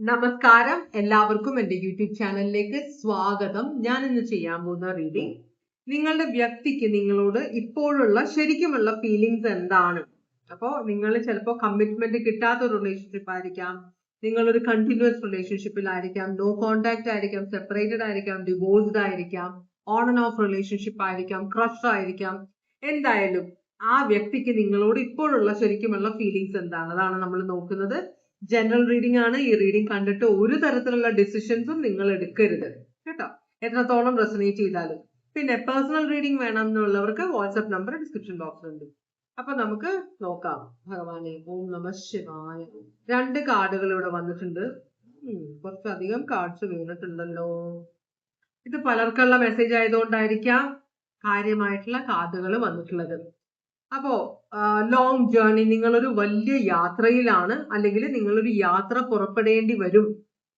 നമസ്കാരം, എല്ലാവർക്കും എൻ്റെ യൂട്യൂബ് ചാനലിലേക്ക് സ്വാഗതം. ഞാൻ ഇന്ന് ചെയ്യാൻ പോകുന്ന റീഡിംഗ് നിങ്ങളുടെ വ്യക്തിക്ക് നിങ്ങളോട് ഇപ്പോഴുള്ള ശരിക്കുമുള്ള ഫീലിങ്സ് എന്താണ്. അപ്പോൾ നിങ്ങൾ ചിലപ്പോൾ കമ്മിറ്റ്മെന്റ് കിട്ടാത്ത ഒരു റിലേഷൻഷിപ്പ് ആയിരിക്കാം, നിങ്ങളൊരു കണ്ടിന്യൂസ് റിലേഷൻഷിപ്പിലായിരിക്കാം, നോ കോണ്ടാക്ട് ആയിരിക്കാം, സെപ്പറേറ്റഡ് ആയിരിക്കാം, ഡിവോഴ്സ്ഡ് ആയിരിക്കാം, ഓൺ ആൻഡ് ഓഫ് റിലേഷൻഷിപ്പ് ആയിരിക്കാം, ക്രഷ് ആയിരിക്കാം. എന്തായാലും ആ വ്യക്തിക്ക് നിങ്ങളോട് ഇപ്പോഴുള്ള ശരിക്കുമുള്ള ഫീലിങ്സ് എന്താണ്, അതാണ് നമ്മൾ നോക്കുന്നത്. ജനറൽ റീഡിംഗ് ആണ്. ഈ റീഡിംഗ് കണ്ടിട്ട് ഒരു തരത്തിലുള്ള ഡിസിഷൻസും നിങ്ങൾ എടുക്കരുത് കേട്ടോ, എത്രത്തോളം റെസനേറ്റ് ചെയ്താലും. പിന്നെ പേഴ്സണൽ റീഡിംഗ് വേണം എന്നുള്ളവർക്ക് വാട്സ്ആപ്പ് നമ്പർ ഡിസ്ക്രിപ്ഷൻ ബോക്സിലുണ്ട്. അപ്പൊ നമുക്ക് നോക്കാം. ഭഗവാനെ, ഓം നമ ശിവായ. 2 കാർഡുകൾ ഇവിടെ വന്നിട്ടുണ്ട്. കുറച്ചധികം കാർഡ്സ് വീണിട്ടുണ്ടല്ലോ. ഇത് പലർക്കുള്ള മെസ്സേജ് ആയതുകൊണ്ടായിരിക്കാം കാര്യമായിട്ടുള്ള കാർഡുകൾ വന്നിട്ടുള്ളത്. അപ്പോ ലോങ് ജേർണി, നിങ്ങളൊരു വലിയ യാത്രയിലാണ്, അല്ലെങ്കിൽ നിങ്ങളൊരു യാത്ര പുറപ്പെടേണ്ടി വരും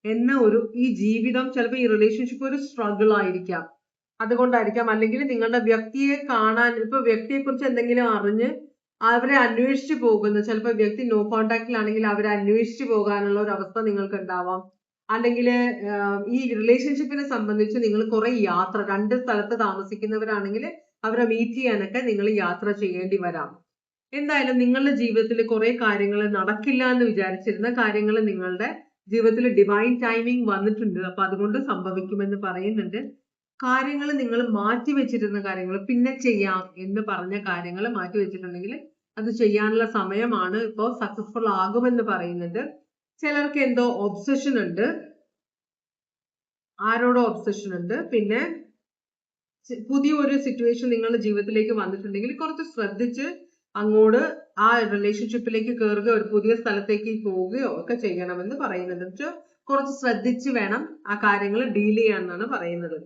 എന്ന ഈ ജീവിതം, ചിലപ്പോൾ ഈ റിലേഷൻഷിപ്പ് ഒരു സ്ട്രഗിൾ ആയിരിക്കാം, അതുകൊണ്ടായിരിക്കാം. അല്ലെങ്കിൽ നിങ്ങളുടെ വ്യക്തിയെ കാണാൻ, ഇപ്പൊ വ്യക്തിയെ കുറിച്ച് എന്തെങ്കിലും അറിഞ്ഞ് അവരെ അന്വേഷിച്ചു പോകുന്നു. ചിലപ്പോൾ വ്യക്തി നോ കോണ്ടാക്റ്റിലാണെങ്കിൽ അവരെ അന്വേഷിച്ചു പോകാനുള്ള ഒരു അവസ്ഥ നിങ്ങൾക്ക് ഉണ്ടാവാം. അല്ലെങ്കിൽ ഈ റിലേഷൻഷിപ്പിനെ സംബന്ധിച്ച് നിങ്ങൾ കുറെ യാത്ര, 2 സ്ഥലത്ത് താമസിക്കുന്നവരാണെങ്കിൽ അവരെ മീറ്റ് ചെയ്യാനൊക്കെ നിങ്ങൾ യാത്ര ചെയ്യേണ്ടി വരാം. എന്തായാലും നിങ്ങളുടെ ജീവിതത്തിൽ കുറെ കാര്യങ്ങൾ നടക്കില്ല എന്ന് വിചാരിച്ചിരുന്ന കാര്യങ്ങൾ നിങ്ങളുടെ ജീവിതത്തിൽ ഡിവൈൻ ടൈമിംഗ് വന്നിട്ടുണ്ട്. അപ്പൊ അതുകൊണ്ട് സംഭവിക്കുമെന്ന് പറയുന്നുണ്ട്. കാര്യങ്ങൾ നിങ്ങൾ മാറ്റി വെച്ചിരുന്ന കാര്യങ്ങൾ, പിന്നെ ചെയ്യാം എന്ന് പറഞ്ഞ കാര്യങ്ങൾ മാറ്റി വെച്ചിട്ടുണ്ടെങ്കിൽ അത് ചെയ്യാനുള്ള സമയമാണ്. ഇപ്പോൾ സക്സസ്ഫുൾ ആകുമെന്ന് പറയുന്നുണ്ട്. ചിലർക്ക് എന്തോ ഒബ്സഷൻ ഉണ്ട്, ആരോടോ ഒബ്സഷൻ ഉണ്ട്. പിന്നെ പുതിയൊരു സിറ്റുവേഷൻ നിങ്ങളുടെ ജീവിതത്തിലേക്ക് വന്നിട്ടുണ്ടെങ്കിൽ കുറച്ച് ശ്രദ്ധിച്ച് അങ്ങോട്ട് ആ റിലേഷൻഷിപ്പിലേക്ക് കയറുകയോ ഒരു പുതിയ സ്ഥലത്തേക്ക് പോവുകയോ ഒക്കെ ചെയ്യണമെന്ന് പറയുന്നുണ്ട്. കുറച്ച് ശ്രദ്ധിച്ച് വേണം ആ കാര്യങ്ങൾ ഡീൽ ചെയ്യാമെന്നാണ് പറയുന്നത്.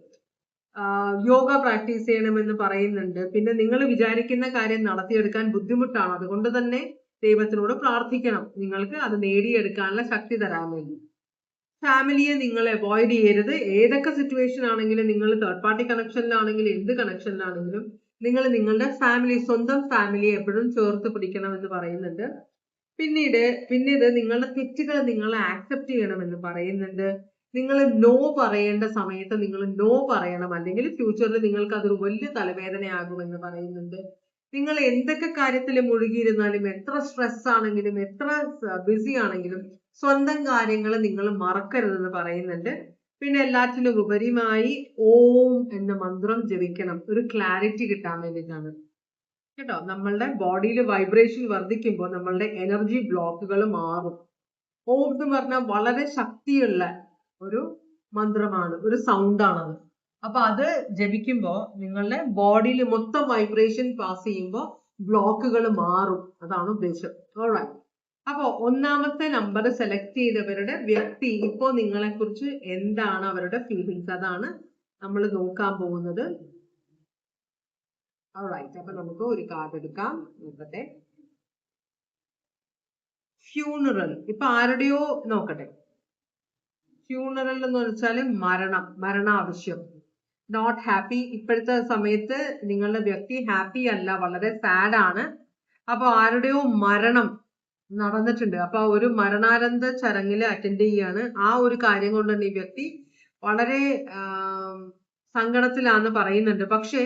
യോഗ പ്രാക്ടീസ് ചെയ്യണമെന്ന് പറയുന്നുണ്ട്. പിന്നെ നിങ്ങൾ വിചാരിക്കുന്ന കാര്യം നടത്തിയെടുക്കാൻ ബുദ്ധിമുട്ടാണ്, അതുകൊണ്ട് തന്നെ ദൈവത്തിനോട് പ്രാർത്ഥിക്കണം നിങ്ങൾക്ക് അത് നേടിയെടുക്കാനുള്ള ശക്തി തരാൻ വേണ്ടി. ഫാമിലിയെ നിങ്ങൾ അവോയ്ഡ് ചെയ്യരുത്. ഏതൊക്കെ സിറ്റുവേഷൻ ആണെങ്കിലും, നിങ്ങൾ തേർഡ് പാർട്ടി കണക്ഷനിലാണെങ്കിലും എന്ത് കണക്ഷനിലാണെങ്കിലും നിങ്ങൾ നിങ്ങളുടെ ഫാമിലി, സ്വന്തം ഫാമിലിയെ എപ്പോഴും ചേർത്ത് പിടിക്കണം എന്ന് പറയുന്നുണ്ട്. പിന്നീട് നിങ്ങളുടെ തെറ്റുകൾ നിങ്ങൾ ആക്സെപ്റ്റ് ചെയ്യണമെന്ന് പറയുന്നുണ്ട്. നിങ്ങൾ നോ പറയേണ്ട സമയത്ത് നിങ്ങൾ നോ പറയണം, അല്ലെങ്കിൽ ഫ്യൂച്ചറിൽ നിങ്ങൾക്ക് അതൊരു വലിയ തലവേദനയാകുമെന്ന് പറയുന്നുണ്ട്. നിങ്ങൾ എന്തൊക്കെ കാര്യത്തിൽ മുഴുകിയിരുന്നാലും, എത്ര സ്ട്രെസ് ആണെങ്കിലും, എത്ര ബിസി ആണെങ്കിലും സ്വന്തം കാര്യങ്ങൾ നിങ്ങൾ മറക്കരുതെന്ന് പറയുന്നുണ്ട്. പിന്നെ എല്ലാറ്റിനും ഉപരിയുമായി ഓം എന്ന മന്ത്രം ജപിക്കണം, ഒരു ക്ലാരിറ്റി കിട്ടാൻ വേണ്ടിയിട്ടാണ് കേട്ടോ. നമ്മളുടെ ബോഡിയിൽ വൈബ്രേഷൻ വർദ്ധിക്കുമ്പോൾ നമ്മളുടെ എനർജി ബ്ലോക്കുകൾ മാറും. ഓം എന്ന് പറഞ്ഞാൽ വളരെ ശക്തിയുള്ള ഒരു മന്ത്രമാണ്, ഒരു സൗണ്ടാണത്. അപ്പൊ അത് ജപിക്കുമ്പോൾ നിങ്ങളുടെ ബോഡിയിൽ മൊത്തം വൈബ്രേഷൻ പാസ് ചെയ്യുമ്പോൾ ബ്ലോക്കുകൾ മാറും, അതാണ് ഉദ്ദേശം. ഓൾറൈറ്റ്. അപ്പോ 1ാമത്തെ നമ്പർ സെലക്ട് ചെയ്തവരുടെ വ്യക്തി ഇപ്പോ നിങ്ങളെ കുറിച്ച് എന്താണ് അവരുടെ ഫീലിങ്സ്, അതാണ് നമ്മൾ നോക്കാൻ പോകുന്നത്. ഓൾറൈറ്റ്. അപ്പൊ നമുക്ക് ഒരു കാർഡ് എടുക്കാം. നോക്കട്ടെ. ഫ്യൂണറൽ. ഇപ്പൊ ആരുടെയോ നോക്കട്ടെ. ഫ്യൂണറൽ എന്ന് വെച്ചാല് മരണം ആവശ്യം. Not happy. ഇപ്പോഴത്തെ സമയത്ത് നിങ്ങളുടെ വ്യക്തി ഹാപ്പി അല്ല, വളരെ സാഡ് ആണ്. അപ്പൊ ആരുടെയോ മരണം നടന്നിട്ടുണ്ട്. അപ്പൊ ഒരു മരണാനന്തര ചടങ്ങിൽ അറ്റൻഡ് ചെയ്യാണ്. ആ ഒരു കാര്യം കൊണ്ട് തന്നെ ഈ വ്യക്തി വളരെ സങ്കടത്തിലാന്ന് പറയുന്നുണ്ട്. പക്ഷെ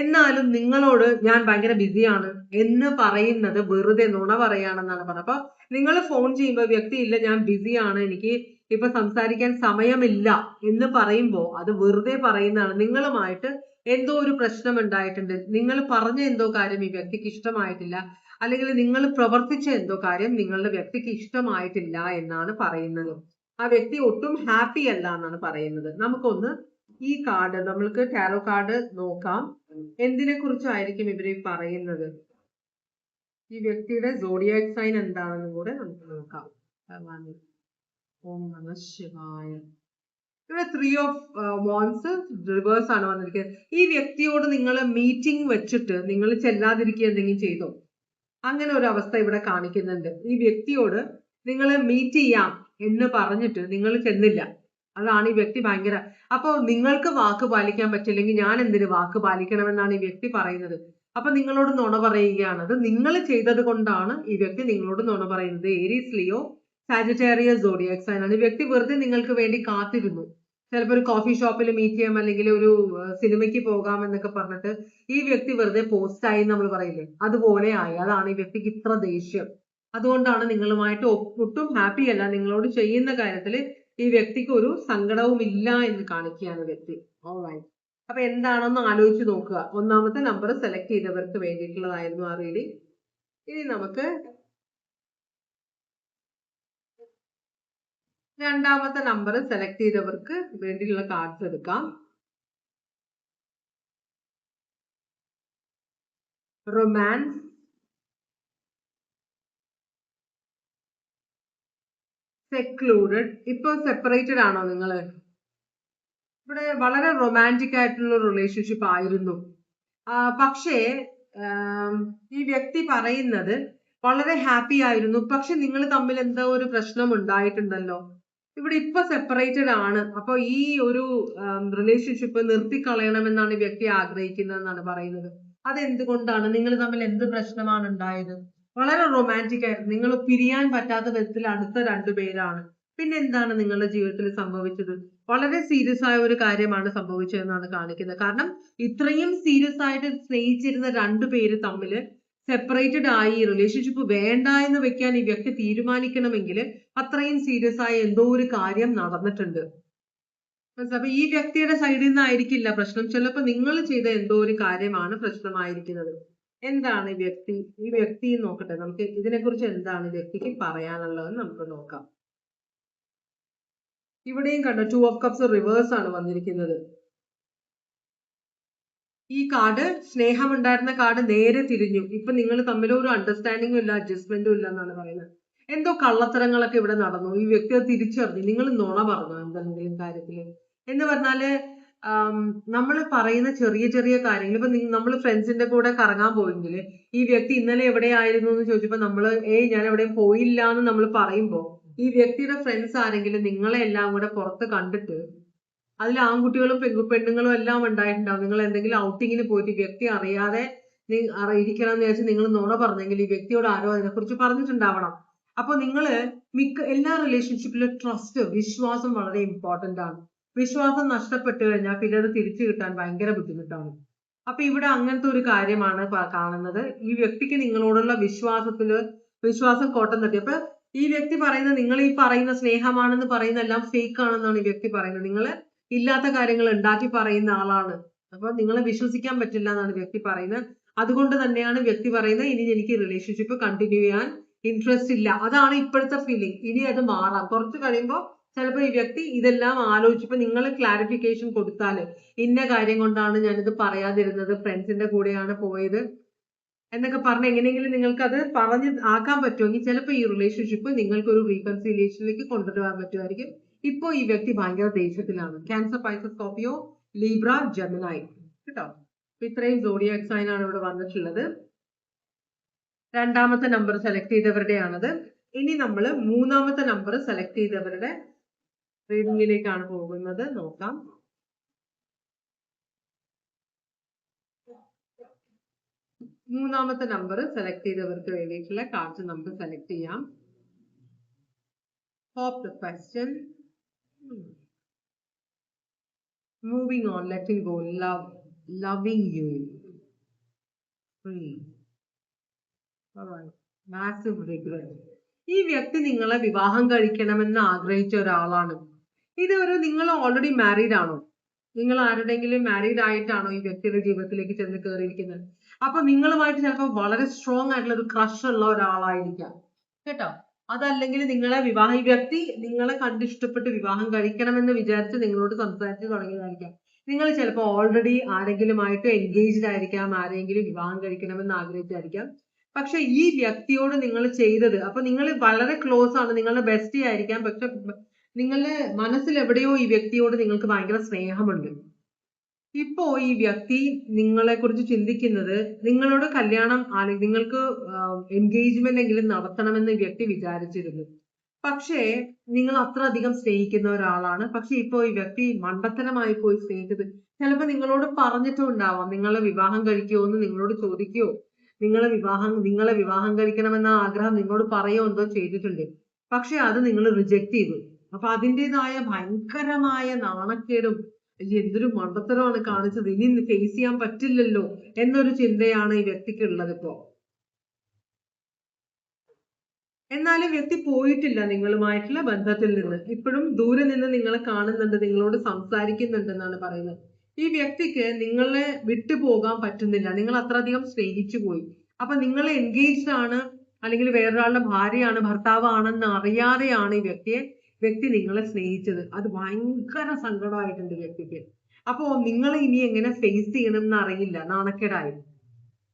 എന്നാലും നിങ്ങളോട് ഞാൻ ഭയങ്കര ബിസിയാണ് എന്ന് പറയുന്നത് വെറുതെ നുണ പറയാണെന്നാണ് പറഞ്ഞത്. അപ്പൊ നിങ്ങൾ ഫോൺ ചെയ്യുമ്പോൾ വ്യക്തി ഇല്ല, ഞാൻ ബിസിയാണ്, എനിക്ക് ഇപ്പൊ സംസാരിക്കാൻ സമയമില്ല എന്ന് പറയുമ്പോൾ അത് വെറുതെ പറയുന്നതാണ്. നിങ്ങളുമായിട്ട് എന്തോ ഒരു പ്രശ്നം ഉണ്ടായിട്ടുണ്ട്, നിങ്ങൾ പറഞ്ഞ എന്തോ കാര്യം ഈ വ്യക്തിക്ക് ഇഷ്ടമായിട്ടില്ല, അല്ലെങ്കിൽ നിങ്ങൾ പ്രവർത്തിച്ച എന്തോ കാര്യം നിങ്ങളുടെ വ്യക്തിക്ക് ഇഷ്ടമായിട്ടില്ല എന്നാണ് പറയുന്നത്. ആ വ്യക്തി ഒട്ടും ഹാപ്പി അല്ല എന്നാണ് പറയുന്നത്. നമുക്കൊന്ന് ഈ കാർഡ്, നമ്മൾക്ക് ടാരോ കാർഡ് നോക്കാം. എന്തിനെ കുറിച്ചായിരിക്കും ഇവര് പറയുന്നത്, ഈ വ്യക്തിയുടെ സോഡിയാക് സൈൻ എന്താണെന്നും കൂടെ നമുക്ക് നോക്കാം. ഓം നമ ശിവായ. ഇവിടെ 3 ഓഫ് വാൻസ് റിവേഴ്സ് ആണ് വന്നിരിക്കുന്നത്. ഈ വ്യക്തിയോട് നിങ്ങൾ മീറ്റിംഗ് വെച്ചിട്ട് നിങ്ങൾ ചെല്ലാതിരിക്കുക എന്തെങ്കിലും ചെയ്തോ, അങ്ങനെ ഒരു അവസ്ഥ ഇവിടെ കാണിക്കുന്നുണ്ട്. ഈ വ്യക്തിയോട് നിങ്ങൾ മീറ്റ് ചെയ്യാം എന്ന് പറഞ്ഞിട്ട് നിങ്ങൾ ചെന്നില്ല, അതാണ് ഈ വ്യക്തി ഭയങ്കര. അപ്പൊ നിങ്ങൾക്ക് വാക്ക് പാലിക്കാൻ പറ്റില്ലെങ്കിൽ ഞാൻ എന്തിനു വാക്ക് പാലിക്കണമെന്നാണ് ഈ വ്യക്തി പറയുന്നത്. അപ്പൊ നിങ്ങളോട് നുണ പറയുകയാണ്. അത് നിങ്ങൾ ചെയ്തത് കൊണ്ടാണ് ഈ വ്യക്തി നിങ്ങളോട് നുണ പറയുന്നത്. Aries, Leo, Sagittarius zodiac sign ആണ്. ഈ വ്യക്തി വെറുതെ നിങ്ങൾക്ക് വേണ്ടി കാത്തിരുന്നു. ചിലപ്പോൾ ഒരു കോഫി ഷോപ്പിൽ മീറ്റ് ചെയ്യാം, അല്ലെങ്കിൽ ഒരു സിനിമയ്ക്ക് പോകാം എന്നൊക്കെ പറഞ്ഞിട്ട് ഈ വ്യക്തി വെറുതെ പോസ്റ്റ് ആയി നമ്മൾ പറയില്ലേ, അതുപോലെ ആയി. അതാണ് ഈ വ്യക്തിക്ക് ഇത്ര ദേഷ്യം. അതുകൊണ്ടാണ് നിങ്ങളുമായിട്ട് ഒട്ടും ഹാപ്പി അല്ല. നിങ്ങളോട് ചെയ്യുന്ന കാര്യത്തിൽ ഈ വ്യക്തിക്ക് ഒരു സങ്കടവും ഇല്ല എന്ന് കാണിക്കുകയാണ് വ്യക്തി. ഓൾറൈറ്റ്. അപ്പൊ എന്താണെന്ന് ആലോചിച്ച് നോക്കുക. ഒന്നാമത്തെ നമ്പർ സെലക്ട് ചെയ്തവർക്ക് വേണ്ടിയിട്ടുള്ളതായിരുന്നു ആ റീഡിംഗ്. ഇനി നമുക്ക് രണ്ടാമത്തെ നമ്പർ സെലക്ട് ചെയ്തവർക്ക് വേണ്ടിയുള്ള കാർഡ്സ് എടുക്കാം. Romance, secluded. ഇപ്പൊ സെപ്പറേറ്റഡ് ആണോ നിങ്ങള്? ഇവിടെ വളരെ റൊമാൻറ്റിക് ആയിട്ടുള്ള റിലേഷൻഷിപ്പ് ആയിരുന്നു. പക്ഷേ ഈ വ്യക്തി പറയുന്നത് വളരെ ഹാപ്പി ആയിരുന്നു, പക്ഷെ നിങ്ങൾ തമ്മിൽ എന്തോ ഒരു പ്രശ്നം ഉണ്ടായിട്ടുണ്ടല്ലോ. ഇവിടെ ഇപ്പൊ സെപ്പറേറ്റഡ് ആണ്. അപ്പൊ ഈ ഒരു റിലേഷൻഷിപ്പ് നിർത്തിക്കളയണമെന്നാണ് ഈ വ്യക്തി ആഗ്രഹിക്കുന്നതെന്നാണ് പറയുന്നത്. അതെന്തുകൊണ്ടാണ്? നിങ്ങൾ തമ്മിൽ എന്ത് പ്രശ്നമാണ് ഉണ്ടായത്? വളരെ റൊമാൻറ്റിക് ആയിരുന്നു. നിങ്ങൾ പിരിയാൻ പറ്റാത്ത വിധത്തിൽ അടുത്ത രണ്ടുപേരാണ്. പിന്നെ എന്താണ് നിങ്ങളുടെ ജീവിതത്തിൽ സംഭവിച്ചത്? വളരെ സീരിയസ് ആയ ഒരു കാര്യമാണ് സംഭവിച്ചതെന്നാണ് കാണിക്കുന്നത്. കാരണം ഇത്രയും സീരിയസ് ആയിട്ട് സ്നേഹിച്ചിരുന്ന രണ്ടുപേര് തമ്മിൽ സെപ്പറേറ്റഡ് ആയി. റിലേഷൻഷിപ്പ് വേണ്ട എന്ന് വെക്കാൻ ഈ വ്യക്തി തീരുമാനിക്കണമെങ്കിൽ അത്രയും സീരിയസ് ആയ എന്തോ ഒരു കാര്യം നടന്നിട്ടുണ്ട്. അപ്പൊ ഈ വ്യക്തിയുടെ സൈഡിൽ നിന്നായിരിക്കില്ല പ്രശ്നം, ചിലപ്പോ നിങ്ങൾ ചെയ്ത എന്തോ ഒരു കാര്യമാണ് പ്രശ്നമായിരിക്കുന്നത്. എന്താണ് ഈ വ്യക്തി നോക്കട്ടെ, നമുക്ക് ഇതിനെക്കുറിച്ച് എന്താണ് വ്യക്തിക്ക് പറയാനുള്ളത് നമുക്ക് നോക്കാം. ഇവിടെയും കണ്ടോ 2 ഓഫ് കപ്സ് റിവേഴ്സ് ആണ് വന്നിരിക്കുന്നത്. ഈ കാർഡ് സ്നേഹമുണ്ടായിരുന്ന കാർഡ് നേരെ തിരിഞ്ഞു. ഇപ്പൊ നിങ്ങൾ തമ്മിൽ ഒരു അണ്ടർസ്റ്റാൻഡിങ്ങും ഇല്ല, അഡ്ജസ്റ്റ്മെന്റും ഇല്ല എന്നാണ് പറയുന്നത്. എന്തോ കള്ളത്തരങ്ങളൊക്കെ ഇവിടെ നടന്നു. ഈ വ്യക്തി അത് തിരിച്ചറിഞ്ഞു. നിങ്ങൾ നുണ പറഞ്ഞു എന്തെങ്കിലും കാര്യത്തില് എന്ന് പറഞ്ഞാല് നമ്മൾ പറയുന്ന ചെറിയ ചെറിയ കാര്യങ്ങൾ. ഇപ്പൊ നമ്മൾ ഫ്രണ്ട്സിന്റെ കൂടെ കറങ്ങാൻ പോയെങ്കിൽ ഈ വ്യക്തി ഇന്നലെ എവിടെയായിരുന്നു എന്ന് ചോദിച്ചപ്പോ നമ്മള് ഞാൻ എവിടെയും പോയില്ല എന്ന് നമ്മൾ പറയുമ്പോ ഈ വ്യക്തിയുടെ ഫ്രണ്ട്സ് ആരെങ്കിലും നിങ്ങളെ എല്ലാം കൂടെ പുറത്ത് കണ്ടിട്ട് അതിൽ ആൺകുട്ടികളും പെണ്ണുങ്ങളും എല്ലാം ഉണ്ടായിട്ടുണ്ടാവും. നിങ്ങൾ എന്തെങ്കിലും ഔട്ടിങ്ങിന് പോയിട്ട് ഈ വ്യക്തി അറിയാതെ ഇരിക്കണം എന്ന് വിചാരിച്ച് നിങ്ങൾ നുണ പറഞ്ഞെങ്കിൽ ഈ വ്യക്തിയോട് ആരോ അതിനെക്കുറിച്ച് പറഞ്ഞിട്ടുണ്ടാവണം. അപ്പൊ നിങ്ങള് എല്ലാ റിലേഷൻഷിപ്പിലും ട്രസ്റ്റ്, വിശ്വാസം വളരെ ഇമ്പോർട്ടന്റ് ആണ്. വിശ്വാസം നഷ്ടപ്പെട്ടു കഴിഞ്ഞാൽ പിന്നെ അത് തിരിച്ചു കിട്ടാൻ ഭയങ്കര ബുദ്ധിമുട്ടാണ്. അപ്പൊ ഇവിടെ അങ്ങനത്തെ ഒരു കാര്യമാണ് കാണുന്നത്. ഈ വ്യക്തിക്ക് നിങ്ങളോടുള്ള വിശ്വാസം കോട്ടം തട്ടി. അപ്പൊ ഈ വ്യക്തി പറയുന്നത് നിങ്ങൾ ഈ പറയുന്ന സ്നേഹമാണെന്ന് പറയുന്നതെല്ലാം ഫേക്ക് ആണെന്നാണ് ഈ വ്യക്തി പറയുന്നത്. നിങ്ങള് ഇല്ലാത്ത കാര്യങ്ങൾ ഉണ്ടാക്കി പറയുന്ന ആളാണ്. അപ്പൊ നിങ്ങളെ വിശ്വസിക്കാൻ പറ്റില്ല എന്നാണ് വ്യക്തി പറയുന്നത്. അതുകൊണ്ട് തന്നെയാണ് വ്യക്തി പറയുന്നത് ഇനി എനിക്ക് റിലേഷൻഷിപ്പ് കണ്ടിന്യൂ ചെയ്യാൻ ഇൻട്രസ്റ്റ് ഇല്ല. അതാണ് ഇപ്പോഴത്തെ ഫീലിംഗ്. ഇനി അത് മാറാം. കുറച്ച് കഴിയുമ്പോൾ ചിലപ്പോൾ ഈ വ്യക്തി ഇതെല്ലാം ആലോചിച്ചപ്പോ നിങ്ങൾ ക്ലാരിഫിക്കേഷൻ കൊടുത്താല് ഇന്ന കാര്യം കൊണ്ടാണ് ഞാനിത് പറയാതിരുന്നത്, ഫ്രണ്ട്സിന്റെ കൂടെയാണ് പോയത് എന്നൊക്കെ പറഞ്ഞ് എങ്ങനെയെങ്കിലും നിങ്ങൾക്ക് അത് പറഞ്ഞ് ആക്കാൻ പറ്റുമെങ്കിൽ ചിലപ്പോൾ ഈ റിലേഷൻഷിപ്പ് നിങ്ങൾക്ക് ഒരു റീകൺസിലിയേഷനിലേക്ക് കൊണ്ടുവരാൻ പറ്റുമായിരിക്കും. ഇപ്പോ ഈ വ്യക്തി ഭയങ്കര ദേഷ്യത്തിലാണ്. Cancer, Pisces, Scorpio, Libra, Gemini. കേട്ടോ, ഇത്രയും സോഡിയാക് സൈൻ ആണ് ഇവിടെ വന്നിട്ടുള്ളത്. രണ്ടാമത്തെ നമ്പർ സെലക്ട് ചെയ്തവരുടെയാണത്. ഇനി നമ്മൾ മൂന്നാമത്തെ നമ്പർ സെലക്ട് ചെയ്തവരുടെ റീഡിങ്ങിലേക്കാണ് പോകുന്നത്. നോക്കാം. മൂന്നാമത്തെ നമ്പർ സെലക്ട് ചെയ്തവർക്ക് വേണ്ടിയിട്ടുള്ള കാർഡ് നമുക്ക് സെലക്ട് ചെയ്യാം. Pop the question. Moving on, letting go, loving you, free. Alright. Massive regret. ഈ വ്യക്തി നിങ്ങളെ വിവാഹം കഴിക്കണമെന്ന് ആഗ്രഹിച്ച ഒരാളാണ്. നിങ്ങൾ ഓൾറെഡി മാരീഡ് ആണോ? നിങ്ങൾ ആരുടെങ്കിലും മാരീഡ് ആയിട്ടാണോ ഈ വ്യക്തിയുടെ ജീവിതത്തിലേക്ക് ചെന്ന് കയറിയിരിക്കുന്നത്? അപ്പൊ നിങ്ങളുമായിട്ട് ചിലപ്പോൾ വളരെ സ്ട്രോങ് ആയിട്ടുള്ള ഒരു ക്രഷ് ഉള്ള ഒരാളായിരിക്കാം. കേട്ടോ, അതല്ലെങ്കിൽ ഈ വ്യക്തി നിങ്ങളെ കണ്ടിഷ്ടപ്പെട്ട് വിവാഹം കഴിക്കണമെന്ന് വിചാരിച്ച് നിങ്ങളോട് സംസാരിച്ച് തുടങ്ങിയതായിരിക്കാം. നിങ്ങൾ ചിലപ്പോൾ ഓൾറെഡി ആരെങ്കിലുമായിട്ട് എൻഗേജ്ഡ് ആയിരിക്കാം, ആരെങ്കിലും വിവാഹം കഴിക്കണമെന്ന് ആഗ്രഹിച്ചായിരിക്കാം. പക്ഷെ ഈ വ്യക്തിയോട് നിങ്ങൾ ചെയ്തത്, അപ്പൊ നിങ്ങൾ വളരെ ക്ലോസ് ആണ്, നിങ്ങളുടെ ബെസ്റ്റി ആയിരിക്കാം. പക്ഷെ നിങ്ങളുടെ മനസ്സിൽ എവിടെയോ ഈ വ്യക്തിയോട് നിങ്ങൾക്ക് ഭയങ്കര സ്നേഹമുണ്ട്. ഇപ്പോ ഈ വ്യക്തി നിങ്ങളെ കുറിച്ച് ചിന്തിക്കുന്നത് നിങ്ങളോട് കല്യാണം നിങ്ങൾക്ക് എൻഗേജ്മെന്റ് എങ്കിലും നടത്തണമെന്ന് ഈ വ്യക്തി വിചാരിച്ചിരുന്നു. പക്ഷേ നിങ്ങൾ അത്ര അധികം സ്നേഹിക്കുന്ന ഒരാളാണ്. പക്ഷെ ഇപ്പോ ഈ വ്യക്തി മണ്ടത്തരമായി പോയി സ്നേഹിച്ചത്. ചിലപ്പോൾ നിങ്ങളോട് പറഞ്ഞിട്ടും ഉണ്ടാവാം, നിങ്ങളെ വിവാഹം കഴിക്കുമോ എന്ന് നിങ്ങളോട് ചോദിക്കുകയോ നിങ്ങളെ വിവാഹം കഴിക്കണമെന്ന ആഗ്രഹം നിങ്ങളോട് പറയുകയോ എന്തോ ചെയ്തിട്ടുണ്ട്. പക്ഷെ അത് നിങ്ങൾ റിജക്ട് ചെയ്തു. അപ്പൊ അതിൻ്റെതായ ഭയങ്കരമായ നാണക്കേടും എന്തൊരു മണ്ടത്തരമാണ് കാണിച്ചത്, ഇനി ഫേസ് ചെയ്യാൻ പറ്റില്ലല്ലോ എന്നൊരു ചിന്തയാണ് ഈ വ്യക്തിക്ക് ഉള്ളത് ഇപ്പോ. എന്നാലും വ്യക്തി പോയിട്ടില്ല നിങ്ങളുമായിട്ടുള്ള ബന്ധത്തിൽ നിന്ന്. ഇപ്പോഴും ദൂരെ നിന്ന് നിങ്ങളെ കാണുന്നുണ്ട്, നിങ്ങളോട് സംസാരിക്കുന്നുണ്ടെന്നാണ് പറയുന്നത്. ഈ വ്യക്തിക്ക് നിങ്ങളെ വിട്ടുപോകാൻ പറ്റുന്നില്ല, നിങ്ങൾ അത്രയധികം സ്നേഹിച്ചു പോയി. അപ്പൊ നിങ്ങൾ എൻഗേജ്ഡ് ആണ്, അല്ലെങ്കിൽ വേറൊരാളുടെ ഭാര്യയാണ്, ഭർത്താവാണെന്ന് അറിയാതെയാണ് ഈ വ്യക്തി നിങ്ങളെ സ്നേഹിച്ചത്. അത് ഭയങ്കര സങ്കടമായിട്ടുണ്ട് വ്യക്തിക്ക്. അപ്പോ നിങ്ങൾ ഇനി എങ്ങനെ ഫേസ് ചെയ്യണം എന്ന് അറിയില്ല, നാണക്കേടായി,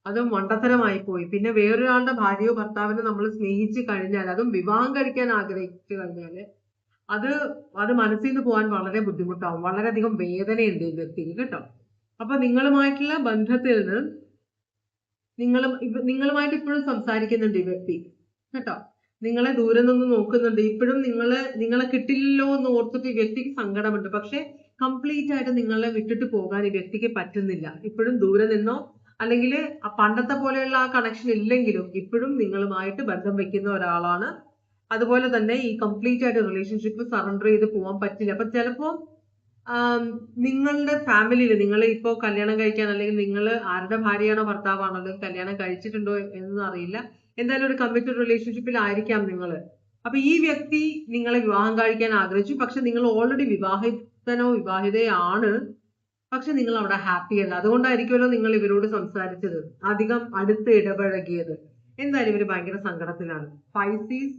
അതും മണ്ടത്തരമായി പോയി. പിന്നെ വേറൊരാളുടെ ഭാര്യയോ ഭർത്താവിനെ നമ്മൾ സ്നേഹിച്ചു കഴിഞ്ഞാൽ, അതും വിവാഹം കഴിക്കാൻ ആഗ്രഹിച്ചു കഴിഞ്ഞാല് അത് മനസ്സിൽ നിന്ന് പോകാൻ വളരെ ബുദ്ധിമുട്ടാവും, വളരെയധികം വേദനയുണ്ട് ഈ വ്യക്തിക്ക് കേട്ടോ. അപ്പൊ നിങ്ങളുമായിട്ടുള്ള ബന്ധത്തിൽ നിന്ന് നിങ്ങളുമായിട്ട് ഇപ്പോഴും സംസാരിക്കുന്നുണ്ട് ഈ വ്യക്തി കേട്ടോ. നിങ്ങളെ ദൂരെ നിന്ന് നോക്കുന്നുണ്ട്. ഇപ്പോഴും നിങ്ങളെ കിട്ടില്ലല്ലോ എന്ന് ഓർത്തിട്ട് ഈ വ്യക്തിക്ക് സങ്കടമുണ്ട്. പക്ഷെ കംപ്ലീറ്റ് ആയിട്ട് നിങ്ങളെ വിട്ടിട്ട് പോകാൻ ഈ വ്യക്തിക്ക് പറ്റുന്നില്ല. ഇപ്പോഴും ദൂരെ നിന്നോ അല്ലെങ്കിൽ പണ്ടത്തെ പോലെയുള്ള ആ കണക്ഷൻ ഇല്ലെങ്കിലും ഇപ്പോഴും നിങ്ങളുമായിട്ട് ബന്ധം വെക്കുന്ന ഒരാളാണ്. അതുപോലെ തന്നെ ഈ കംപ്ലീറ്റ് ആയിട്ട് റിലേഷൻഷിപ്പ് സറണ്ടർ ചെയ്ത് പോകാൻ പറ്റില്ല. അപ്പൊ ചിലപ്പോ നിങ്ങളുടെ ഫാമിലിയിൽ നിങ്ങൾ ഇപ്പോ കല്യാണം കഴിക്കാൻ, അല്ലെങ്കിൽ നിങ്ങൾ ആരുടെ ഭാര്യയാണോ ഭർത്താവാണോ, അല്ലെങ്കിൽ കല്യാണം കഴിച്ചിട്ടുണ്ടോ എന്നൊന്നും അറിയില്ല, എന്തായാലും ഒരു കമ്മിറ്റഡ് റിലേഷൻഷിപ്പിൽ ആയിരിക്കാം നിങ്ങൾ. അപ്പൊ ഈ വ്യക്തി നിങ്ങളെ വിവാഹം കഴിക്കാൻ ആഗ്രഹിച്ചു, പക്ഷെ നിങ്ങൾ ഓൾറെഡി വിവാഹിതനോ വിവാഹിതയാണ്, പക്ഷെ നിങ്ങൾ അവിടെ ഹാപ്പി അല്ല. അതുകൊണ്ടായിരിക്കുമല്ലോ നിങ്ങൾ ഇവരോട് സംസാരിച്ചത്, അധികം അടുത്ത് ഇടപഴകിയത്. എന്തായാലും ഇവര് ഭയങ്കര സങ്കടത്തിലാണ്. പൈസീസ്,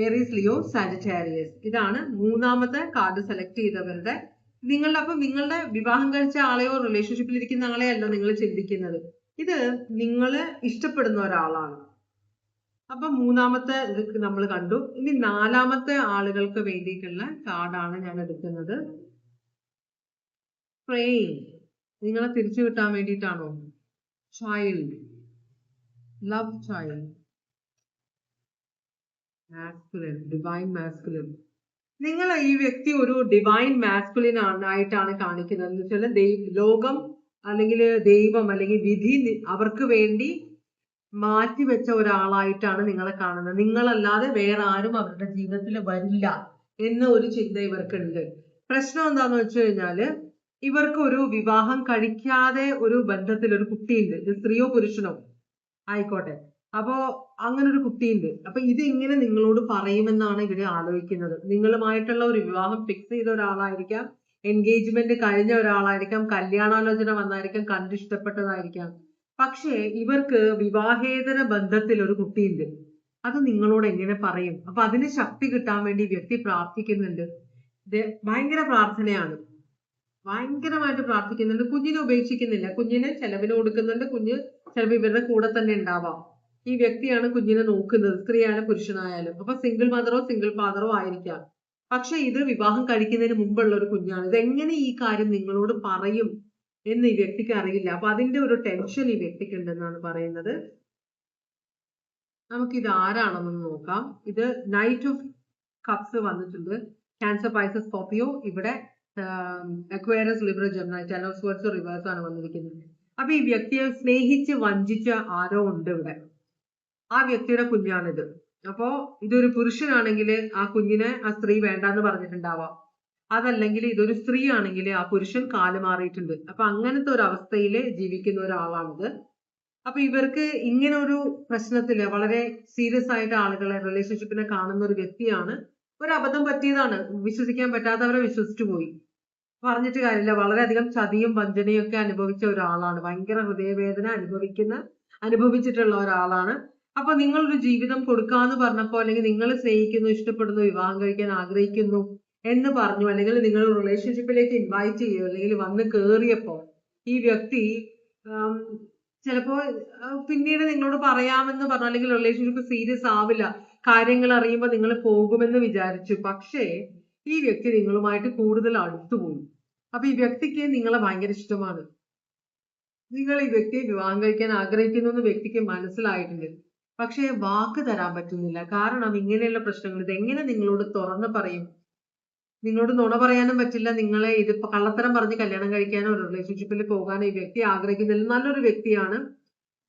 ഏറീസ്, ലിയോ, സാജിറ്റേറിയസ്, ഇതാണ് മൂന്നാമത്തെ കാർഡ് സെലക്ട് ചെയ്തവരുടെ. നിങ്ങളുടെ വിവാഹം കഴിച്ച ആളെയോ റിലേഷൻഷിപ്പിൽ ഇരിക്കുന്ന ആളെയല്ലോ നിങ്ങൾ ചിന്തിക്കുന്നത്, ഇത് നിങ്ങളെ ഇഷ്ടപ്പെടുന്ന ഒരാളാണ്. അപ്പൊ മൂന്നാമത്തെ ഇത് നമ്മൾ കണ്ടു. ഇനി നാലാമത്തെ ആളുകൾക്ക് വേണ്ടിയിട്ടുള്ള കാർഡാണ് ഞാൻ എടുക്കുന്നത്. പ്രേയിങ്, നിങ്ങളെ തിരിച്ചു കിട്ടാൻ വേണ്ടിയിട്ടാണോ? Child, love child, masculine, divine masculine. നിങ്ങൾ ഈ വ്യക്തി ഒരു ഡിവൈൻ മാസ്കുലിൻ ആയിട്ടാണ് കാണിക്കുന്നത്. എന്ന് വെച്ചാൽ ലോകം അല്ലെങ്കിൽ ദൈവം അല്ലെങ്കിൽ വിധി അവർക്ക് വേണ്ടി മാറ്റിവെച്ച ഒരാളായിട്ടാണ് നിങ്ങളെ കാണുന്നത്. നിങ്ങളല്ലാതെ വേറെ ആരും അവരുടെ ജീവിതത്തിൽ വരില്ല എന്ന ഒരു ചിന്ത ഇവർക്കുണ്ട്. പ്രശ്നം എന്താന്ന് വെച്ച് കഴിഞ്ഞാല്, ഇവർക്ക് ഒരു വിവാഹം കഴിക്കാതെ ഒരു ബന്ധത്തിൽ ഒരു കുട്ടിയുണ്ട്. ഇത് സ്ത്രീയോ പുരുഷനോ ആയിക്കോട്ടെ. അപ്പോ അങ്ങനെ ഒരു കുട്ടിയുണ്ട്. അപ്പൊ ഇത് ഇങ്ങനെ നിങ്ങളോട് പറയുമെന്നാണ് ഇവര് ആലോചിക്കുന്നത്. നിങ്ങളുമായിട്ടുള്ള ഒരു വിവാഹം ഫിക്സ് ചെയ്ത ഒരാളായിരിക്കാം, എൻഗേജ്മെന്റ് കഴിഞ്ഞ ഒരാളായിരിക്കാം, കല്യാണാലോചന വന്നായിരിക്കാം, കണ്ടിഷ്ടപ്പെട്ടതായിരിക്കാം. പക്ഷേ ഇവർക്ക് വിവാഹേതര ബന്ധത്തിൽ ഒരു കുട്ടിയുണ്ട്. അത് നിങ്ങളോട് എങ്ങനെ പറയും? അപ്പൊ അതിന് ശക്തി കിട്ടാൻ വേണ്ടി വ്യക്തി പ്രാർത്ഥിക്കുന്നുണ്ട്. ഭയങ്കര പ്രാർത്ഥനയാണ്, ഭയങ്കരമായിട്ട് പ്രാർത്ഥിക്കുന്നുണ്ട്. കുഞ്ഞിനെ ഉപേക്ഷിക്കുന്നില്ല, കുഞ്ഞിനെ ചെലവിന് കൊടുക്കുന്നുണ്ട്. കുഞ്ഞ് ചിലപ്പോൾ ഇവരുടെ കൂടെ തന്നെ ഉണ്ടാവാം. ഈ വ്യക്തിയാണ് കുഞ്ഞിനെ നോക്കുന്നത്, സ്ത്രീയായാലും പുരുഷനായാലും. അപ്പൊ സിംഗിൾ മദറോ സിംഗിൾ ഫാദറോ ആയിരിക്കാം. പക്ഷെ ഇത് വിവാഹം കഴിക്കുന്നതിന് മുമ്പുള്ള ഒരു കുഞ്ഞാണ്. ഇത് എങ്ങനെ ഈ കാര്യം നിങ്ങളോട് പറയും എന്ന് ഈ വ്യക്തിക്ക് അറിയില്ല. അപ്പൊ അതിന്റെ ഒരു ടെൻഷൻ ഈ വ്യക്തിക്ക് ഉണ്ടെന്നാണ് പറയുന്നത്. നമുക്ക് ഇത് ആരാണെന്ന് നോക്കാം. ഇത് നൈറ്റ് ഓഫ് കപ്സ് വന്നിട്ടുണ്ട്. Cancer, Pisces, Scorpio. ഇവിടെ Aquarius, Libra, Gemini, ten of swords reverse ആണ് വന്നിരിക്കുന്നത്. അപ്പൊ ഈ വ്യക്തിയെ സ്നേഹിച്ച് വഞ്ചിച്ച ആരോ ഉണ്ട് ഇവിടെ. ആ വ്യക്തിയുടെ കുഞ്ഞാണിത്. അപ്പോ ഇതൊരു പുരുഷനാണെങ്കിൽ ആ കുഞ്ഞിനെ ആ സ്ത്രീ വേണ്ടാന്ന് പറഞ്ഞിട്ടുണ്ടാവാം. അതല്ലെങ്കിൽ ഇതൊരു സ്ത്രീ ആണെങ്കിൽ ആ പുരുഷൻ കാല് മാറിയിട്ടുണ്ട്. അപ്പൊ അങ്ങനത്തെ ഒരു അവസ്ഥയിൽ ജീവിക്കുന്ന ഒരാളാണിത്. അപ്പൊ ഇവർക്ക് ഇങ്ങനെ ഒരു പ്രശ്നത്തില് വളരെ സീരിയസ് ആയിട്ട് ആളുകളെ റിലേഷൻഷിപ്പിനെ കാണുന്ന ഒരു വ്യക്തിയാണ്. ഒരു അബദ്ധം പറ്റിയതാണ്, വിശ്വസിക്കാൻ പറ്റാത്തവരെ വിശ്വസിച്ചു പോയി, പറഞ്ഞിട്ട് കാര്യമില്ല. വളരെയധികം ചതിയും വഞ്ചനയും ഒക്കെ അനുഭവിച്ച ഒരാളാണ്. ഭയങ്കര ഹൃദയവേദന അനുഭവിച്ചിട്ടുള്ള ഒരാളാണ്. അപ്പൊ നിങ്ങളൊരു ജീവിതം കൊടുക്കാന്ന് പറഞ്ഞപ്പോ, അല്ലെങ്കിൽ നിങ്ങൾ സ്നേഹിക്കുന്നു, ഇഷ്ടപ്പെടുന്നു, വിവാഹം കഴിക്കാൻ ആഗ്രഹിക്കുന്നു എന്ന് പറഞ്ഞു, അല്ലെങ്കിൽ നിങ്ങൾ റിലേഷൻഷിപ്പിലേക്ക് ഇൻവൈറ്റ് ചെയ്യുക, അല്ലെങ്കിൽ വന്ന് കേറിയപ്പോ ഈ വ്യക്തി ചിലപ്പോ പിന്നീട് നിങ്ങളോട് പറയാമെന്ന് പറഞ്ഞു, അല്ലെങ്കിൽ റിലേഷൻഷിപ്പ് സീരിയസ് ആവില്ല, കാര്യങ്ങൾ അറിയുമ്പോൾ നിങ്ങൾ പോകുമെന്ന് വിചാരിച്ചു. പക്ഷേ ഈ വ്യക്തി നിങ്ങളുമായിട്ട് കൂടുതൽ അടുത്തുപോയി. അപ്പൊ ഈ വ്യക്തിക്ക് നിങ്ങളെ ഭയങ്കര ഇഷ്ടമാണ്. നിങ്ങൾ ഈ വ്യക്തിയെ വിവാഹം കഴിക്കാൻ ആഗ്രഹിക്കുന്നു എന്ന് വ്യക്തിക്ക് മനസ്സിലായിട്ടുണ്ട്. പക്ഷേ വാക്ക് തരാൻ പറ്റുന്നില്ല. കാരണം ഇങ്ങനെയുള്ള പ്രശ്നങ്ങൾ ഇതെങ്ങനെ നിങ്ങളോട് തുറന്ന് പറയും? നിങ്ങളോട് നുണ പറയാനും പറ്റില്ല. നിങ്ങളെ ഇതിപ്പോ കള്ളത്തരം പറഞ്ഞ് കല്യാണം കഴിക്കാനോ റിലേഷൻഷിപ്പിൽ പോകാനോ ഈ വ്യക്തി ആഗ്രഹിക്കുന്നില്ല. നല്ലൊരു വ്യക്തിയാണ്.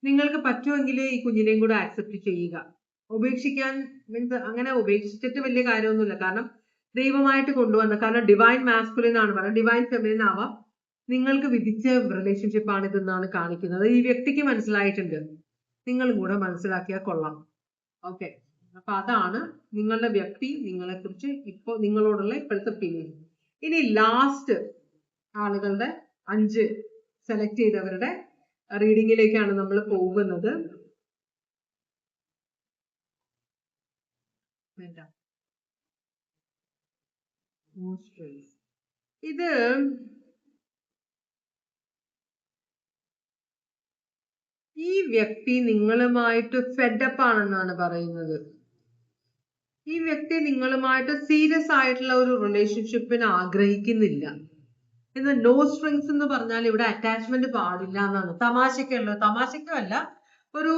നിങ്ങൾക്ക് പറ്റുമെങ്കിൽ ഈ കുഞ്ഞിനെയും കൂടെ ആക്സെപ്റ്റ് ചെയ്യുക. ഉപേക്ഷിക്കാൻ മീൻസ് അങ്ങനെ ഉപേക്ഷിച്ചിട്ട് വലിയ കാര്യമൊന്നുമില്ല. കാരണം ദൈവമായിട്ട് കൊണ്ടുവന്ന, കാരണം ഡിവൈൻ മാസ്കുലിൻ ആണ് പറയുന്നത്, ഡിവൈൻ ഫെമിനിൻ ആവാം, നിങ്ങൾക്ക് വിധിച്ച റിലേഷൻഷിപ്പ് ആണ് ഇതെന്നാണ് കാണിക്കുന്നത്. ഈ വ്യക്തിക്ക് മനസ്സിലായിട്ടുണ്ട്, നിങ്ങളും കൂടെ മനസ്സിലാക്കിയാൽ കൊള്ളാം. ഓക്കെ, അപ്പൊ അതാണ് നിങ്ങളുടെ വ്യക്തി നിങ്ങളെ കുറിച്ച് ഇപ്പോൾ നിങ്ങളോടുള്ള ഇപ്പോഴത്തെ ഫീലിംഗ്. ഇനി ലാസ്റ്റ് ആളുകളുടെ 5 സെലക്ട് ചെയ്തവരുടെ റീഡിങ്ങിലേക്കാണ് നമ്മൾ പോകുന്നത്. ഇത് ഈ വ്യക്തി നിങ്ങളുമായിട്ട് ഫെഡപ്പ് ആണെന്നാണ് പറയുന്നത്. ഈ വ്യക്തി നിങ്ങളുമായിട്ട് സീരിയസ് ആയിട്ടുള്ള ഒരു റിലേഷൻഷിപ്പിന് ആഗ്രഹിക്കുന്നില്ല. എന്നാൽ നോ സ്ട്രിങ്സ് എന്ന് പറഞ്ഞാൽ ഇവിടെ അറ്റാച്ച്മെന്റ് പാടില്ല എന്നാണ്. തമാശയ്ക്കും അല്ല, ഒരു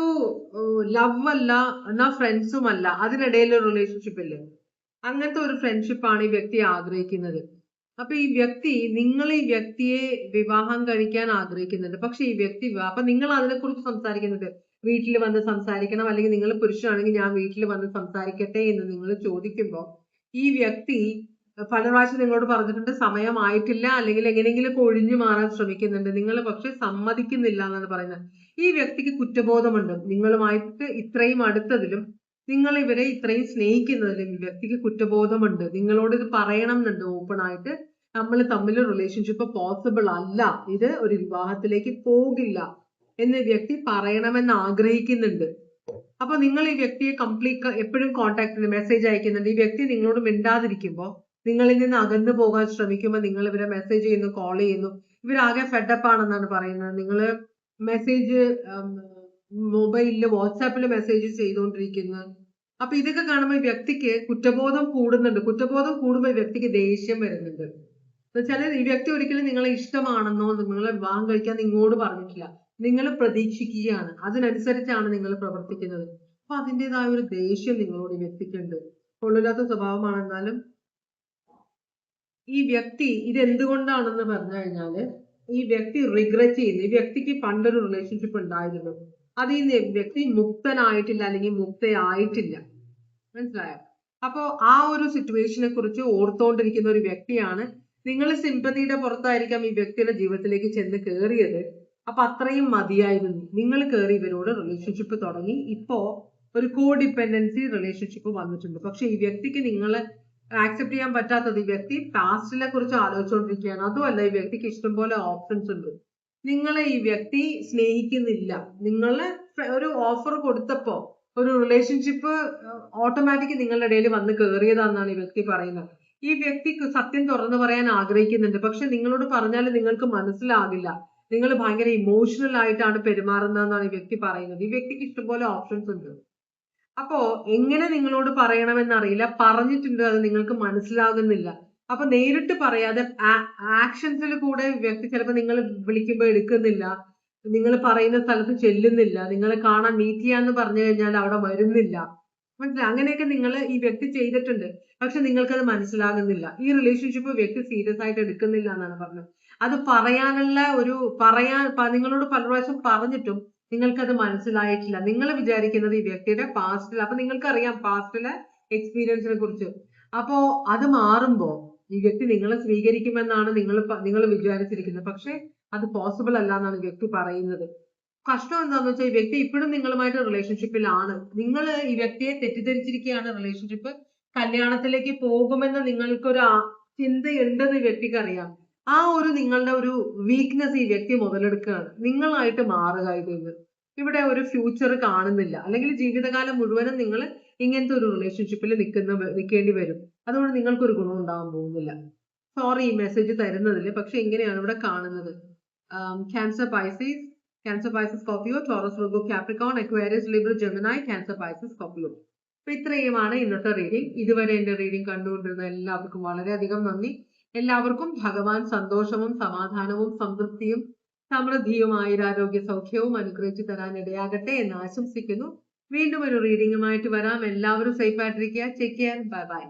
ലവ് അല്ല, എന്നാ ഫ്രണ്ട്സും അല്ല, അതിനിടയിൽ ഒരു റിലേഷൻഷിപ്പ് ഇല്ലേ, അങ്ങനത്തെ ഒരു ഫ്രണ്ട്ഷിപ്പാണ് ഈ വ്യക്തി ആഗ്രഹിക്കുന്നത്. അപ്പൊ ഈ വ്യക്തിയെ വിവാഹം കഴിക്കാൻ ആഗ്രഹിക്കുന്നുണ്ട്. പക്ഷെ ഈ വ്യക്തി അപ്പൊ നിങ്ങൾ അതിനെക്കുറിച്ച് സംസാരിക്കുന്നുണ്ട്, വീട്ടിൽ വന്ന് സംസാരിക്കണം, അല്ലെങ്കിൽ നിങ്ങൾ പുരുഷനാണെങ്കിൽ ഞാൻ വീട്ടിൽ വന്ന് സംസാരിക്കട്ടെ എന്ന് നിങ്ങൾ ചോദിക്കുമ്പോൾ ഈ വ്യക്തി പല പ്രാവശ്യം നിങ്ങളോട് പറഞ്ഞിട്ടുണ്ട് സമയമായിട്ടില്ല, അല്ലെങ്കിൽ എങ്ങനെയെങ്കിലും ഒഴിഞ്ഞു മാറാൻ ശ്രമിക്കുന്നുണ്ട്, നിങ്ങൾ പക്ഷെ സമ്മതിക്കുന്നില്ല എന്നാണ് പറയുന്നത്. ഈ വ്യക്തിക്ക് കുറ്റബോധമുണ്ട്. നിങ്ങളുമായിട്ട് ഇത്രയും അടുത്തതിലും നിങ്ങൾ ഇവരെ ഇത്രയും സ്നേഹിക്കുന്നതിലും ഈ വ്യക്തിക്ക് കുറ്റബോധമുണ്ട്. നിങ്ങളോട് ഇത് പറയണം എന്നുണ്ട് ഓപ്പൺ ആയിട്ട്, നമ്മൾ തമ്മിൽ റിലേഷൻഷിപ്പ് പോസിബിൾ അല്ല, ഇത് ഒരു വിവാഹത്തിലേക്ക് പോകില്ല എന്ന് വ്യക്തി പറയണമെന്ന് ആഗ്രഹിക്കുന്നുണ്ട്. അപ്പൊ നിങ്ങൾ ഈ വ്യക്തിയെ എപ്പോഴും കോൺടാക്ട് മെസ്സേജ് അയക്കുന്നുണ്ട്. ഈ വ്യക്തി നിങ്ങളോട് മിണ്ടാതിരിക്കുമ്പോൾ, നിങ്ങളിൽ നിന്ന് അകന്നു പോകാൻ ശ്രമിക്കുമ്പോൾ നിങ്ങൾ ഇവരെ മെസ്സേജ് ചെയ്യുന്നു, കോൾ ചെയ്യുന്നു. ഇവരാകെ ഫെഡപ്പ് ആണെന്നാണ് പറയുന്നത്. നിങ്ങൾ മെസ്സേജ് മൊബൈലില് വാട്സാപ്പിൽ മെസ്സേജ് ചെയ്തുകൊണ്ടിരിക്കുന്നു. അപ്പൊ ഇതൊക്കെ കാണുമ്പോൾ ഈ വ്യക്തിക്ക് കുറ്റബോധം കൂടുന്നുണ്ട്. കുറ്റബോധം കൂടുമ്പോൾ ഈ വ്യക്തിക്ക് ദേഷ്യം വരുന്നുണ്ട്. എന്നുവെച്ചാൽ ഈ വ്യക്തി ഒരിക്കലും നിങ്ങളെ ഇഷ്ടമാണെന്നോ നിങ്ങളെ വിവാഹം കഴിക്കാൻ നിങ്ങളോട് പറഞ്ഞിട്ടില്ല, നിങ്ങൾ പ്രതീക്ഷിക്കുകയാണ്, അതിനനുസരിച്ചാണ് നിങ്ങൾ പ്രവർത്തിക്കുന്നത്. അപ്പൊ അതിൻ്റെതായ ഒരു ദേഷ്യം നിങ്ങളോട് ഈ വ്യക്തിക്കുണ്ട്. കൊള്ളില്ലാത്ത സ്വഭാവമാണെന്നാലും ഈ വ്യക്തി ഇത് എന്തുകൊണ്ടാണെന്ന് പറഞ്ഞു കഴിഞ്ഞാല് ഈ വ്യക്തി റിഗ്രറ്റ് ചെയ്യുന്നു. ഈ വ്യക്തിക്ക് പണ്ടൊരു റിലേഷൻഷിപ്പ് ഉണ്ടായിരുന്നു, അത് ഈ വ്യക്തി മുക്തനായിട്ടില്ല, അല്ലെങ്കിൽ മുക്തയായിട്ടില്ല. മനസ്സിലായോ? അപ്പോ ആ ഒരു സിറ്റുവേഷനെ കുറിച്ച് ഓർത്തുകൊണ്ടിരിക്കുന്ന ഒരു വ്യക്തിയാണ്. നിങ്ങൾ സിമ്പതിയുടെ പുറത്തായിരിക്കാം ഈ വ്യക്തിയുടെ ജീവിതത്തിലേക്ക് ചെന്ന് കയറിയത്. അപ്പൊ അത്രയും മതിയായിരുന്നു. നിങ്ങൾ കയറി ഇവരോട് റിലേഷൻഷിപ്പ് തുടങ്ങി. ഇപ്പോ ഒരു കോ ഡിപ്പെൻഡൻസി റിലേഷൻഷിപ്പ് വന്നിട്ടുണ്ട്. പക്ഷെ ഈ വ്യക്തിക്ക് നിങ്ങളെ ആക്സെപ്റ്റ് ചെയ്യാൻ പറ്റാത്തത്, ഈ വ്യക്തി പാസ്റ്റിനെ കുറിച്ച് ആലോചിച്ചുകൊണ്ടിരിക്കുകയാണ്. അതുമല്ല, ഈ വ്യക്തിക്ക് ഇഷ്ടംപോലെ ഓപ്ഷൻസ് ഉണ്ട്. നിങ്ങളെ ഈ വ്യക്തി സ്നേഹിക്കുന്നില്ല. നിങ്ങളെ ഒരു ഓഫർ കൊടുത്തപ്പോ ഒരു റിലേഷൻഷിപ്പ് ഓട്ടോമാറ്റിക് നിങ്ങളുടെ ഇടയിൽ വന്ന് കയറിയതാണെന്നാണ് ഈ വ്യക്തി പറയുന്നത്. ഈ വ്യക്തിക്ക് സത്യം തുറന്നു പറയാൻ ആഗ്രഹിക്കുന്നുണ്ട്. പക്ഷെ നിങ്ങളോട് പറഞ്ഞാൽ നിങ്ങൾക്ക് മനസ്സിലാകില്ല, നിങ്ങൾ ഭയങ്കര ഇമോഷണൽ ആയിട്ടാണ് പെരുമാറുന്നതെന്നാണ് ഈ വ്യക്തി പറയുന്നത്. ഈ വ്യക്തിക്ക് ഇഷ്ടംപോലെ ഓപ്ഷൻസ് ഉണ്ട്. അപ്പോ എങ്ങനെ നിങ്ങളോട് പറയണമെന്നറിയില്ല, പറഞ്ഞിട്ടുണ്ട്, അത് നിങ്ങൾക്ക് മനസ്സിലാകുന്നില്ല. അപ്പൊ നേരിട്ട് പറയാതെ ആക്ഷൻസിൽ കൂടെ വ്യക്തി ചിലപ്പോൾ നിങ്ങൾ വിളിക്കുമ്പോൾ എടുക്കുന്നില്ല, നിങ്ങൾ പറയുന്ന സ്ഥലത്ത് ചെല്ലുന്നില്ല, നിങ്ങളെ കാണാൻ മീറ്റ് ചെയ്യാന്ന് പറഞ്ഞു കഴിഞ്ഞാൽ അവിടെ വരുന്നില്ല. മനസ്സിലായി? അങ്ങനെയൊക്കെ ഈ വ്യക്തി ചെയ്തിട്ടുണ്ട്. പക്ഷെ നിങ്ങൾക്കത് മനസ്സിലാകുന്നില്ല. ഈ റിലേഷൻഷിപ്പ് വ്യക്തി സീരിയസ് ആയിട്ട് എടുക്കുന്നില്ല എന്നാണ് പറഞ്ഞത്. അത് പറയാനുള്ള നിങ്ങളോട് പല പ്രാവശ്യം പറഞ്ഞിട്ടും നിങ്ങൾക്കത് മനസ്സിലായിട്ടില്ല. നിങ്ങൾ വിചാരിക്കുന്നത് ഈ വ്യക്തിയുടെ പാസ്റ്റിൽ, അപ്പൊ നിങ്ങൾക്കറിയാം പാസ്റ്റിലെ എക്സ്പീരിയൻസിനെ കുറിച്ച്. അപ്പോ അത് മാറുമ്പോ ഈ വ്യക്തി നിങ്ങളെ സ്വീകരിക്കുമെന്നാണ് നിങ്ങൾ വിചാരിച്ചിരിക്കുന്നത്. പക്ഷെ അത് പോസിബിൾ അല്ല എന്നാണ് വ്യക്തി പറയുന്നത്. കഷ്ടം എന്താന്ന് വെച്ചാൽ ഈ വ്യക്തി ഇപ്പോഴും നിങ്ങളുമായിട്ട് റിലേഷൻഷിപ്പിലാണ്. നിങ്ങൾ ഈ വ്യക്തിയെ തെറ്റിദ്ധരിച്ചിരിക്കുകയാണ്. റിലേഷൻഷിപ്പ് കല്യാണത്തിലേക്ക് പോകുമെന്ന് നിങ്ങൾക്കൊരു ചിന്തയുണ്ടെന്ന് ഈ വ്യക്തിക്ക് അറിയാം. ആ ഒരു നിങ്ങളുടെ ഒരു വീക്ക്നെസ് ഈ വ്യക്തി മുതലെടുക്കുകയാണ്. നിങ്ങളായിട്ട് മാറുക. ഇവിടെ ഒരു ഫ്യൂച്ചർ കാണുന്നില്ല, അല്ലെങ്കിൽ ജീവിതകാലം മുഴുവനും നിങ്ങൾ ഇങ്ങനത്തെ ഒരു റിലേഷൻഷിപ്പിൽ നിൽക്കേണ്ടി വരും. അതുകൊണ്ട് നിങ്ങൾക്കൊരു ഗുണം ഉണ്ടാവാൻ പോകുന്നില്ല. സോറി ഈ മെസ്സേജ് തരുന്നതിൽ, പക്ഷെ ഇങ്ങനെയാണ് ഇവിടെ കാണുന്നത്. Cancer Pisces Scorpio, Taurus Virgo Capricorn, Aquarius Libra Gemini, Cancer Pisces Scorpio. അപ്പൊ ഇത്രയുമാണ് ഇന്നത്തെ റീഡിംഗ്. ഇതുവരെ എന്റെ റീഡിംഗ് കണ്ടുകൊണ്ടിരുന്ന എല്ലാവർക്കും വളരെയധികം നന്ദി. എല്ലാവർക്കും ഭഗവാൻ സന്തോഷവും സമാധാനവും സമൃദ്ധിയും സമൃദ്ധിയും ആയുരാരോഗ്യ സൗഖ്യവും അനുഗ്രഹിച്ചു തരാൻ ഇടയാകട്ടെ എന്ന് ആശംസിക്കുന്നു. വീണ്ടും ഒരു റീഡിംഗുമായിട്ട് വരാം. എല്ലാവരും സേഫ് ആയിട്ടിരിക്കുക. Take care. Bye bye.